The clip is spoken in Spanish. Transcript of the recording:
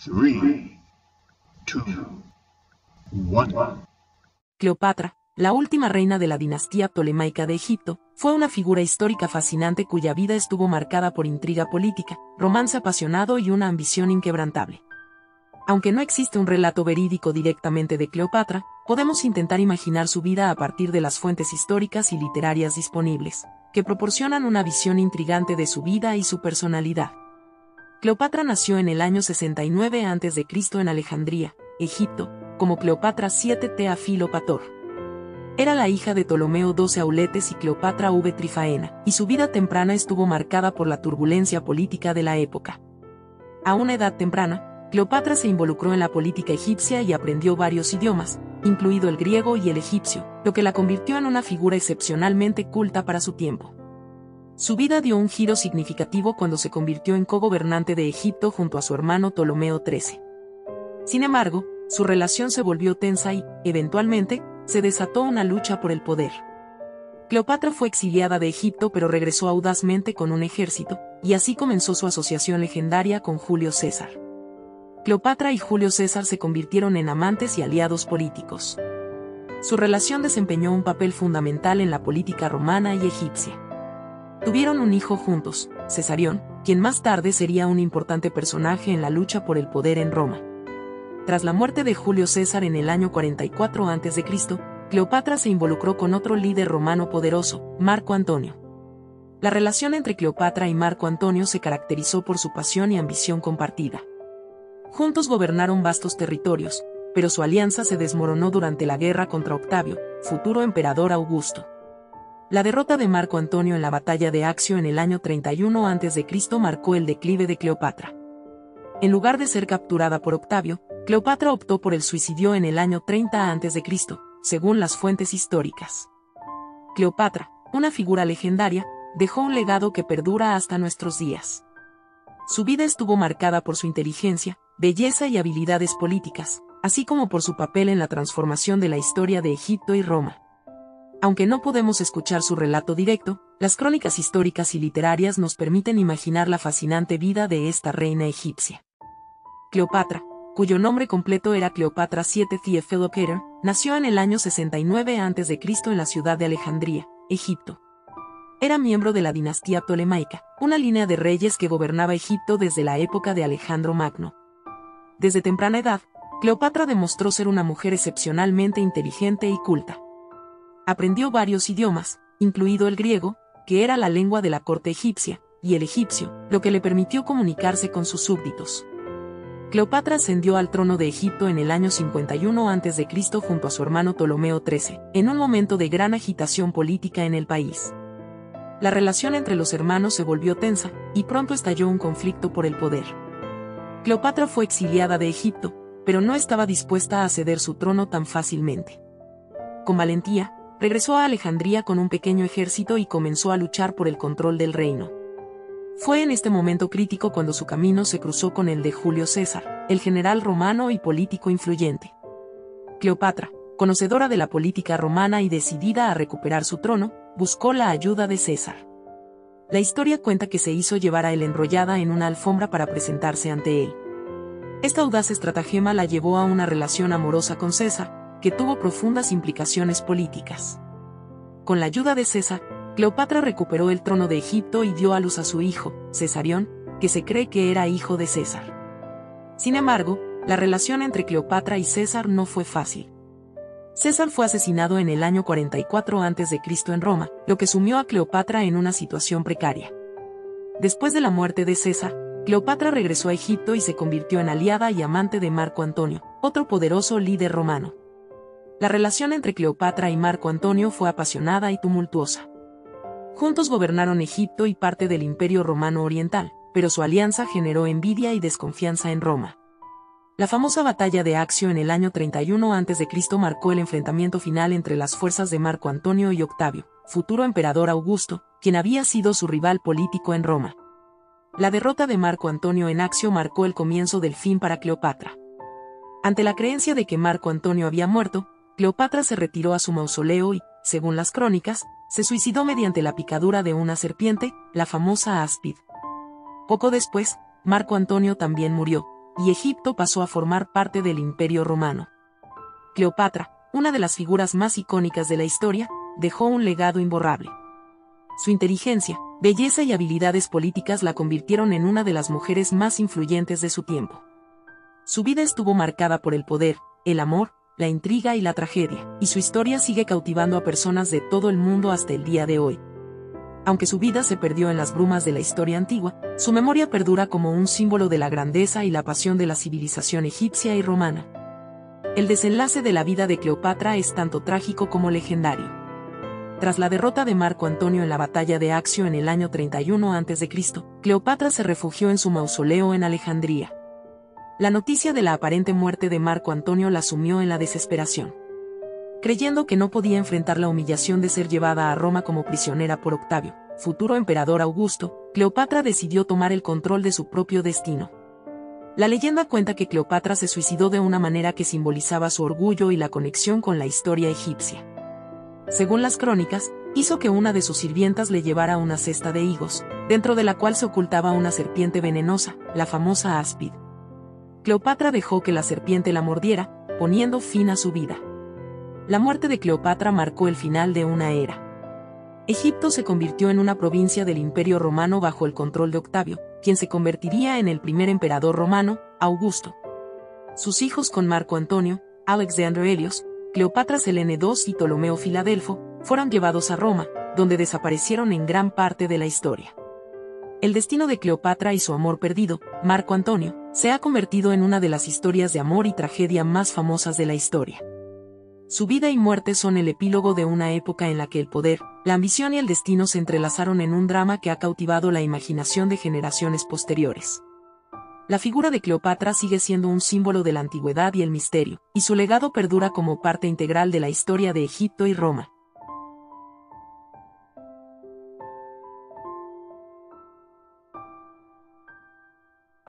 3, 2, 1. Cleopatra, la última reina de la dinastía ptolemaica de Egipto, fue una figura histórica fascinante cuya vida estuvo marcada por intriga política, romance apasionado y una ambición inquebrantable. Aunque no existe un relato verídico directamente de Cleopatra, podemos intentar imaginar su vida a partir de las fuentes históricas y literarias disponibles, que proporcionan una visión intrigante de su vida y su personalidad. Cleopatra nació en el año 69 a.C. en Alejandría, Egipto, como Cleopatra VII Tea Filopator. Era la hija de Ptolomeo XII Auletes y Cleopatra V Trifaena, y su vida temprana estuvo marcada por la turbulencia política de la época. A una edad temprana, Cleopatra se involucró en la política egipcia y aprendió varios idiomas, incluido el griego y el egipcio, lo que la convirtió en una figura excepcionalmente culta para su tiempo. Su vida dio un giro significativo cuando se convirtió en cogobernante de Egipto junto a su hermano Ptolomeo XIII. Sin embargo, su relación se volvió tensa y, eventualmente, se desató una lucha por el poder. Cleopatra fue exiliada de Egipto pero regresó audazmente con un ejército, y así comenzó su asociación legendaria con Julio César. Cleopatra y Julio César se convirtieron en amantes y aliados políticos. Su relación desempeñó un papel fundamental en la política romana y egipcia. Tuvieron un hijo juntos, Cesarión, quien más tarde sería un importante personaje en la lucha por el poder en Roma. Tras la muerte de Julio César en el año 44 a.C., Cleopatra se involucró con otro líder romano poderoso, Marco Antonio. La relación entre Cleopatra y Marco Antonio se caracterizó por su pasión y ambición compartida. Juntos gobernaron vastos territorios, pero su alianza se desmoronó durante la guerra contra Octavio, futuro emperador Augusto. La derrota de Marco Antonio en la batalla de Accio en el año 31 a.C. marcó el declive de Cleopatra. En lugar de ser capturada por Octavio, Cleopatra optó por el suicidio en el año 30 a.C., según las fuentes históricas. Cleopatra, una figura legendaria, dejó un legado que perdura hasta nuestros días. Su vida estuvo marcada por su inteligencia, belleza y habilidades políticas, así como por su papel en la transformación de la historia de Egipto y Roma. Aunque no podemos escuchar su relato directo, las crónicas históricas y literarias nos permiten imaginar la fascinante vida de esta reina egipcia. Cleopatra, cuyo nombre completo era Cleopatra VII Thea Philopator, nació en el año 69 a.C. en la ciudad de Alejandría, Egipto. Era miembro de la dinastía ptolemaica, una línea de reyes que gobernaba Egipto desde la época de Alejandro Magno. Desde temprana edad, Cleopatra demostró ser una mujer excepcionalmente inteligente y culta. Aprendió varios idiomas, incluido el griego, que era la lengua de la corte egipcia, y el egipcio, lo que le permitió comunicarse con sus súbditos. Cleopatra ascendió al trono de Egipto en el año 51 a.C. junto a su hermano Ptolomeo XIII, en un momento de gran agitación política en el país. La relación entre los hermanos se volvió tensa, y pronto estalló un conflicto por el poder. Cleopatra fue exiliada de Egipto, pero no estaba dispuesta a ceder su trono tan fácilmente. Con valentía, regresó a Alejandría con un pequeño ejército y comenzó a luchar por el control del reino. Fue en este momento crítico cuando su camino se cruzó con el de Julio César, el general romano y político influyente. Cleopatra, conocedora de la política romana y decidida a recuperar su trono, buscó la ayuda de César. La historia cuenta que se hizo llevar a él enrollada en una alfombra para presentarse ante él. Esta audaz estratagema la llevó a una relación amorosa con César, que tuvo profundas implicaciones políticas. Con la ayuda de César, Cleopatra recuperó el trono de Egipto y dio a luz a su hijo, Cesarión, que se cree que era hijo de César. Sin embargo, la relación entre Cleopatra y César no fue fácil. César fue asesinado en el año 44 a.C. en Roma, lo que sumió a Cleopatra en una situación precaria. Después de la muerte de César, Cleopatra regresó a Egipto y se convirtió en aliada y amante de Marco Antonio, otro poderoso líder romano. La relación entre Cleopatra y Marco Antonio fue apasionada y tumultuosa. Juntos gobernaron Egipto y parte del Imperio Romano Oriental, pero su alianza generó envidia y desconfianza en Roma. La famosa batalla de Accio en el año 31 a.C. marcó el enfrentamiento final entre las fuerzas de Marco Antonio y Octavio, futuro emperador Augusto, quien había sido su rival político en Roma. La derrota de Marco Antonio en Accio marcó el comienzo del fin para Cleopatra. Ante la creencia de que Marco Antonio había muerto, Cleopatra se retiró a su mausoleo y, según las crónicas, se suicidó mediante la picadura de una serpiente, la famosa áspid. Poco después, Marco Antonio también murió, y Egipto pasó a formar parte del Imperio Romano. Cleopatra, una de las figuras más icónicas de la historia, dejó un legado imborrable. Su inteligencia, belleza y habilidades políticas la convirtieron en una de las mujeres más influyentes de su tiempo. Su vida estuvo marcada por el poder, el amor, la intriga y la tragedia, y su historia sigue cautivando a personas de todo el mundo hasta el día de hoy. Aunque su vida se perdió en las brumas de la historia antigua, su memoria perdura como un símbolo de la grandeza y la pasión de la civilización egipcia y romana. El desenlace de la vida de Cleopatra es tanto trágico como legendario. Tras la derrota de Marco Antonio en la batalla de Accio en el año 31 a.C., Cleopatra se refugió en su mausoleo en Alejandría. La noticia de la aparente muerte de Marco Antonio la sumió en la desesperación. Creyendo que no podía enfrentar la humillación de ser llevada a Roma como prisionera por Octavio, futuro emperador Augusto, Cleopatra decidió tomar el control de su propio destino. La leyenda cuenta que Cleopatra se suicidó de una manera que simbolizaba su orgullo y la conexión con la historia egipcia. Según las crónicas, hizo que una de sus sirvientas le llevara una cesta de higos, dentro de la cual se ocultaba una serpiente venenosa, la famosa áspid. Cleopatra dejó que la serpiente la mordiera, poniendo fin a su vida. La muerte de Cleopatra marcó el final de una era. Egipto se convirtió en una provincia del Imperio Romano bajo el control de Octavio, quien se convertiría en el primer emperador romano, Augusto. Sus hijos con Marco Antonio, Alexander Helios, Cleopatra Selene II y Ptolomeo Filadelfo, fueron llevados a Roma, donde desaparecieron en gran parte de la historia. El destino de Cleopatra y su amor perdido, Marco Antonio, se ha convertido en una de las historias de amor y tragedia más famosas de la historia. Su vida y muerte son el epílogo de una época en la que el poder, la ambición y el destino se entrelazaron en un drama que ha cautivado la imaginación de generaciones posteriores. La figura de Cleopatra sigue siendo un símbolo de la antigüedad y el misterio, y su legado perdura como parte integral de la historia de Egipto y Roma.